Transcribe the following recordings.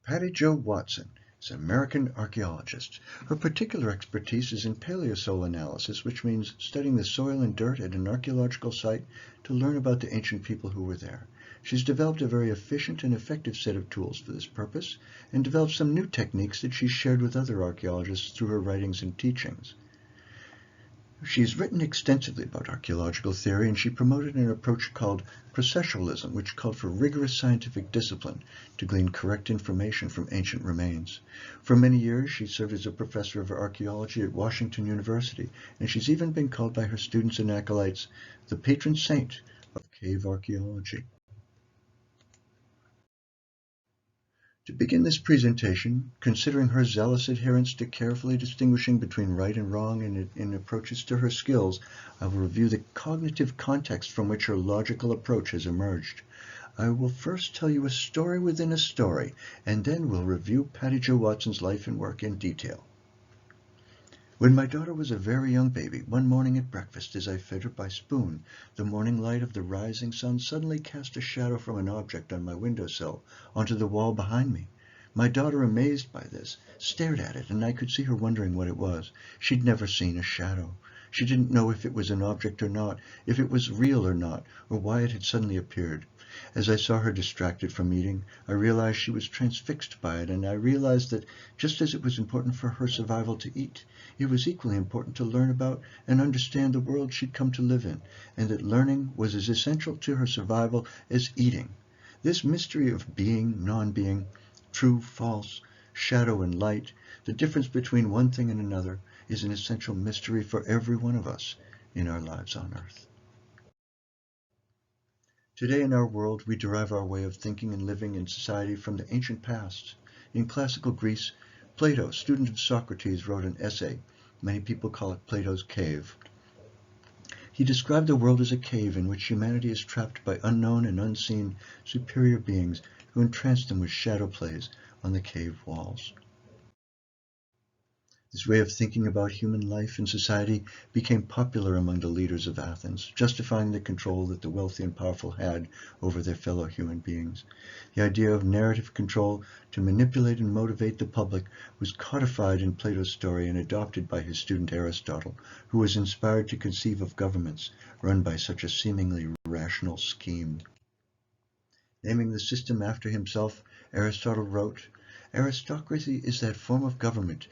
Patty Jo Watson is an American archaeologist. Her particular expertise is in paleosoil analysis, which means studying the soil and dirt at an archaeological site to learn about the ancient people who were there. She's developed a very efficient and effective set of tools for this purpose, and developed some new techniques that she's shared with other archaeologists through her writings and teachings. She's written extensively about archaeological theory, and she promoted an approach called processualism, which called for rigorous scientific discipline to glean correct information from ancient remains. For many years, she served as a professor of archaeology at Washington University, and she's even been called by her students and acolytes the patron saint of cave archaeology. To begin this presentation, considering her zealous adherence to carefully distinguishing between right and wrong in approaches to her skills, I will review the cognitive context from which her logical approach has emerged. I will first tell you a story within a story, and then we'll review Patty Jo Watson's life and work in detail. When my daughter was a very young baby, one morning at breakfast, as I fed her by spoon, the morning light of the rising sun suddenly cast a shadow from an object on my windowsill onto the wall behind me. My daughter, amazed by this, stared at it, and I could see her wondering what it was. She'd never seen a shadow. She didn't know if it was an object or not, if it was real or not, or why it had suddenly appeared. As I saw her distracted from eating, I realized she was transfixed by it, and I realized that just as it was important for her survival to eat, it was equally important to learn about and understand the world she'd come to live in, and that learning was as essential to her survival as eating. This mystery of being, non-being, true, false, shadow and light, the difference between one thing and another, is an essential mystery for every one of us in our lives on Earth. Today in our world, we derive our way of thinking and living in society from the ancient past. In classical Greece, Plato, student of Socrates, wrote an essay. Many people call it Plato's Cave. He described the world as a cave in which humanity is trapped by unknown and unseen superior beings who entrance them with shadow plays on the cave walls. This way of thinking about human life and society became popular among the leaders of Athens, justifying the control that the wealthy and powerful had over their fellow human beings. The idea of narrative control to manipulate and motivate the public was codified in Plato's story and adopted by his student Aristotle, who was inspired to conceive of governments run by such a seemingly rational scheme. Naming the system after himself, Aristotle wrote, "Aristocracy is that form of government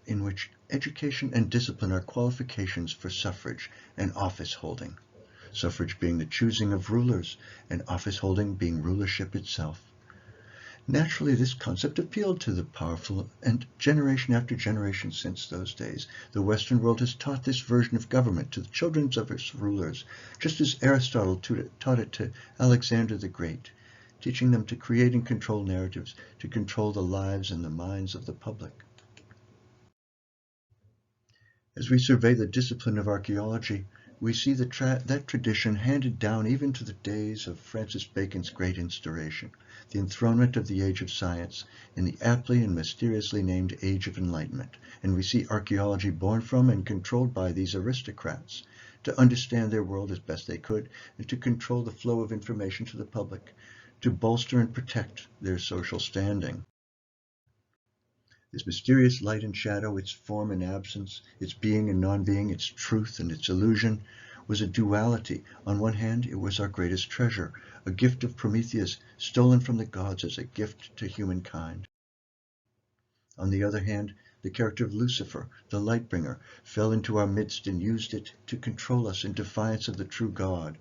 in which education and discipline are qualifications for suffrage and office holding, suffrage being the choosing of rulers, and office holding being rulership itself." Naturally, this concept appealed to the powerful, and generation after generation since those days, the Western world has taught this version of government to the children of its rulers, just as Aristotle taught it to Alexander the Great, teaching them to create and control narratives to control the lives and the minds of the public. As we survey the discipline of archaeology, we see that tradition handed down even to the days of Francis Bacon's great Instauration, the enthronement of the age of science in the aptly and mysteriously named Age of Enlightenment, and we see archaeology born from and controlled by these aristocrats, to understand their world as best they could, and to control the flow of information to the public, to bolster and protect their social standing. This mysterious light and shadow, its form and absence, its being and non-being, its truth and its illusion, was a duality. On one hand, it was our greatest treasure, a gift of Prometheus, stolen from the gods as a gift to humankind. On the other hand, the character of Lucifer, the light-bringer, fell into our midst and used it to control us in defiance of the true God.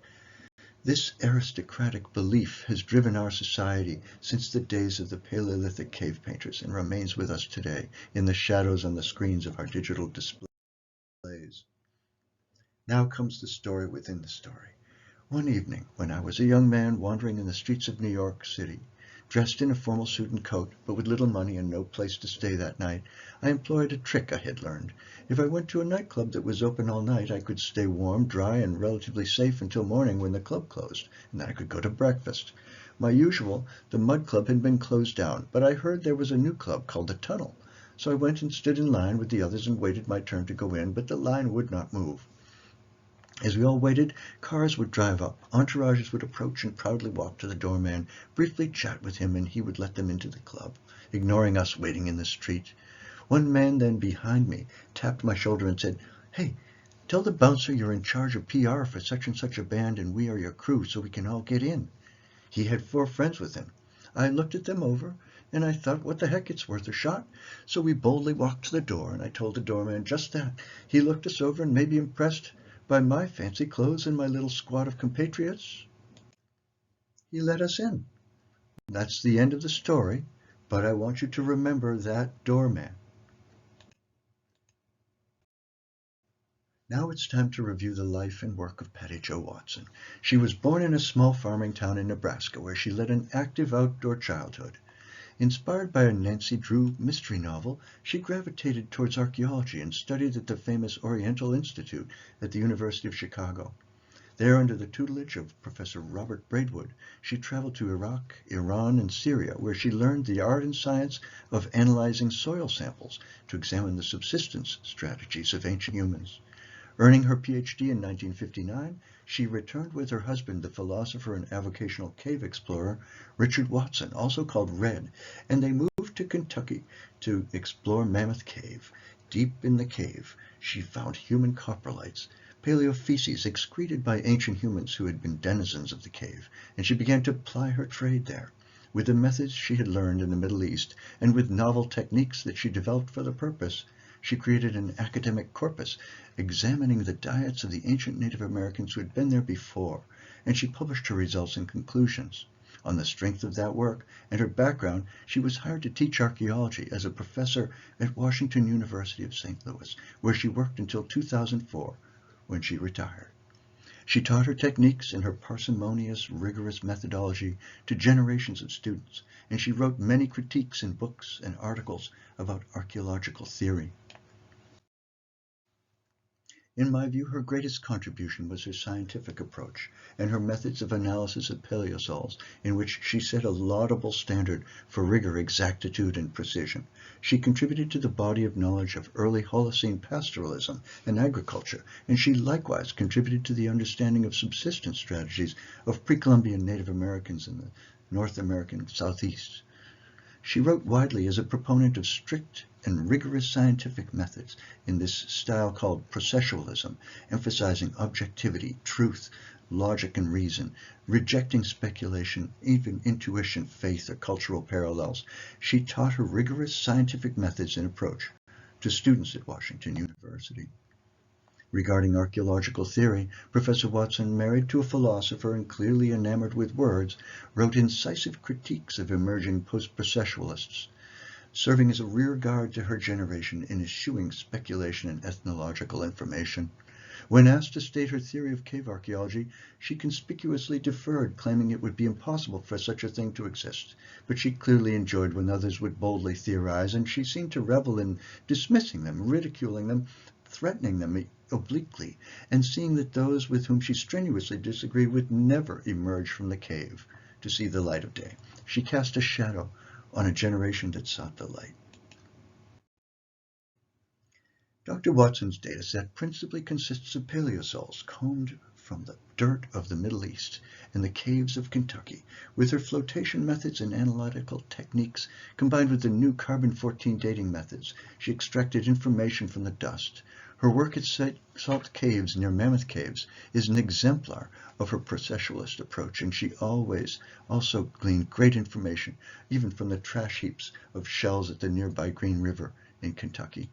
This aristocratic belief has driven our society since the days of the Paleolithic cave painters and remains with us today in the shadows on the screens of our digital displays. Now comes the story within the story. One evening, when I was a young man wandering in the streets of New York City, dressed in a formal suit and coat, but with little money and no place to stay that night, I employed a trick I had learned. If I went to a nightclub that was open all night, I could stay warm, dry, and relatively safe until morning when the club closed, and then I could go to breakfast. My usual, the Mud Club, had been closed down, but I heard there was a new club called the Tunnel. So I went and stood in line with the others and waited my turn to go in, but the line would not move. As we all waited, cars would drive up, entourages would approach and proudly walk to the doorman, briefly chat with him, and he would let them into the club, ignoring us waiting in the street. One man then behind me tapped my shoulder and said, "Hey, tell the bouncer you're in charge of PR for such and such a band and we are your crew so we can all get in." He had 4 friends with him. I looked at them over, and I thought, what the heck, it's worth a shot. So we boldly walked to the door, and I told the doorman just that. He looked us over and maybe impressed by my fancy clothes and my little squad of compatriots, he let us in. That's the end of the story, but I want you to remember that doorman. Now it's time to review the life and work of Patty Jo Watson. She was born in a small farming town in Nebraska where she led an active outdoor childhood. Inspired by a Nancy Drew mystery novel, she gravitated towards archaeology and studied at the famous Oriental Institute at the University of Chicago. There, under the tutelage of Professor Robert Braidwood, she traveled to Iraq, Iran, and Syria, where she learned the art and science of analyzing soil samples to examine the subsistence strategies of ancient humans. Earning her PhD in 1959, she returned with her husband, the philosopher and avocational cave explorer, Richard Watson, also called Red, and they moved to Kentucky to explore Mammoth Cave. Deep in the cave, she found human coprolites, paleofeces excreted by ancient humans who had been denizens of the cave, and she began to ply her trade there, with the methods she had learned in the Middle East, and with novel techniques that she developed for the purpose. She created an academic corpus examining the diets of the ancient Native Americans who had been there before, and she published her results and conclusions. On the strength of that work and her background, she was hired to teach archaeology as a professor at Washington University of St. Louis, where she worked until 2004, when she retired. She taught her techniques and her parsimonious, rigorous methodology to generations of students, and she wrote many critiques in books and articles about archaeological theory. In my view, her greatest contribution was her scientific approach and her methods of analysis of paleosoils, in which she set a laudable standard for rigor, exactitude, and precision. She contributed to the body of knowledge of early Holocene pastoralism and agriculture, and she likewise contributed to the understanding of subsistence strategies of pre-Columbian Native Americans in the North American Southeast. She wrote widely as a proponent of strict and rigorous scientific methods in this style called processualism, emphasizing objectivity, truth, logic, and reason, rejecting speculation, even intuition, faith, or cultural parallels. She taught her rigorous scientific methods and approach to students at Washington University. Regarding archaeological theory, Professor Watson, married to a philosopher and clearly enamored with words, wrote incisive critiques of emerging post-processualists, serving as a rear guard to her generation in eschewing speculation and ethnological information. When asked to state her theory of cave archaeology, she conspicuously deferred, claiming it would be impossible for such a thing to exist. But she clearly enjoyed when others would boldly theorize, and she seemed to revel in dismissing them, ridiculing them, threatening them obliquely, and seeing that those with whom she strenuously disagreed would never emerge from the cave to see the light of day. She cast a shadow on a generation that sought the light. Dr. Watson's dataset principally consists of paleosoils combed from the dirt of the Middle East and the caves of Kentucky. With her flotation methods and analytical techniques, combined with the new carbon-14 dating methods, she extracted information from the dust. Her work at Salt Caves near Mammoth Caves is an exemplar of her processualist approach, and she always also gleaned great information, even from the trash heaps of shells at the nearby Green River in Kentucky.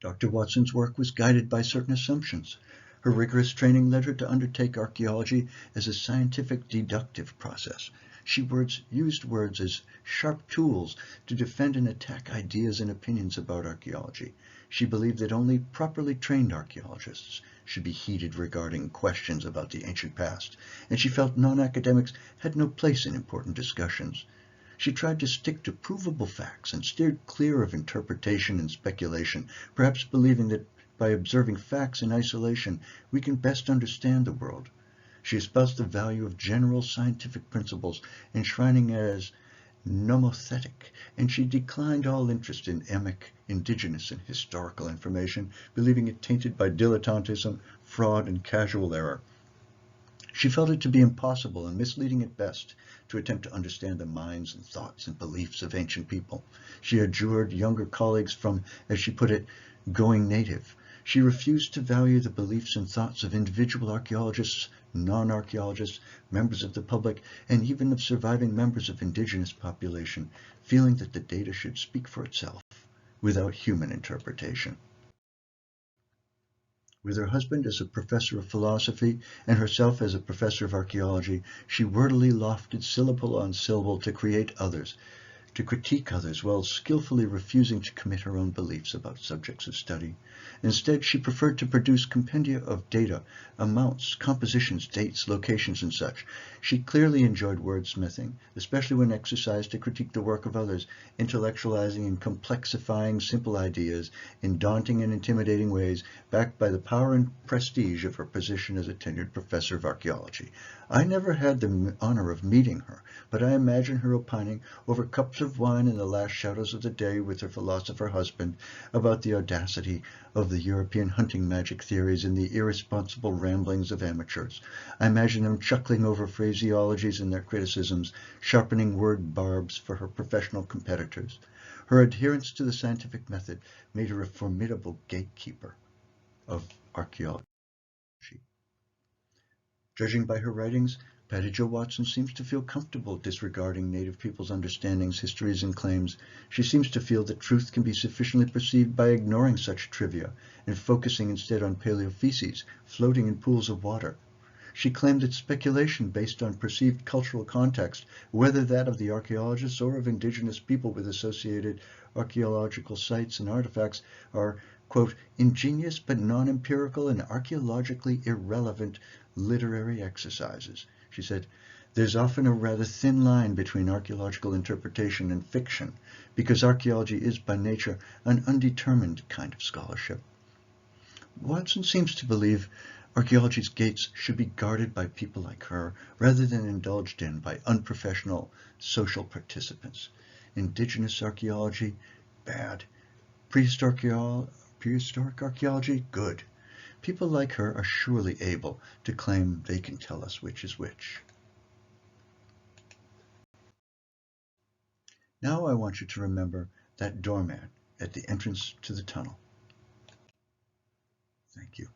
Dr. Watson's work was guided by certain assumptions. Her rigorous training led her to undertake archaeology as a scientific deductive process. She used words as sharp tools to defend and attack ideas and opinions about archaeology. She believed that only properly trained archaeologists should be heated regarding questions about the ancient past, and she felt non-academics had no place in important discussions. She tried to stick to provable facts and steered clear of interpretation and speculation, perhaps believing that by observing facts in isolation, we can best understand the world. She espoused the value of general scientific principles, enshrining as nomothetic, and she declined all interest in emic, indigenous, and historical information, believing it tainted by dilettantism, fraud, and casual error. She felt it to be impossible and misleading at best to attempt to understand the minds and thoughts and beliefs of ancient people. She adjured younger colleagues from, as she put it, going native. She refused to value the beliefs and thoughts of individual archaeologists, non-archaeologists, members of the public, and even of surviving members of indigenous population, feeling that the data should speak for itself without human interpretation. With her husband as a professor of philosophy and herself as a professor of archaeology, she wordily lofted syllable on syllable to critique others, while skillfully refusing to commit her own beliefs about subjects of study. Instead, she preferred to produce compendia of data, amounts, compositions, dates, locations, and such. She clearly enjoyed wordsmithing, especially when exercised to critique the work of others, intellectualizing and complexifying simple ideas in daunting and intimidating ways, backed by the power and prestige of her position as a tenured professor of archaeology. I never had the honor of meeting her, but I imagine her opining over cups of wine in the last shadows of the day with her philosopher husband about the audacity of the European hunting magic theories and the irresponsible ramblings of amateurs. I imagine them chuckling over phraseologies in their criticisms, sharpening word barbs for her professional competitors. Her adherence to the scientific method made her a formidable gatekeeper of archaeology. Judging by her writings, Patty Jo Watson seems to feel comfortable disregarding Native peoples' understandings, histories, and claims. She seems to feel that truth can be sufficiently perceived by ignoring such trivia and focusing instead on paleofeces floating in pools of water. She claimed that speculation based on perceived cultural context, whether that of the archaeologists or of indigenous people with associated archaeological sites and artifacts, are, quote, ingenious but non-empirical and archaeologically irrelevant literary exercises. She said, there's often a rather thin line between archaeological interpretation and fiction, because archaeology is by nature an undetermined kind of scholarship. Watson seems to believe archaeology's gates should be guarded by people like her rather than indulged in by unprofessional social participants. Indigenous archaeology, bad. Prehistoric archaeology, good. People like her are surely able to claim they can tell us which is which. Now I want you to remember that doormat at the entrance to the tunnel. Thank you.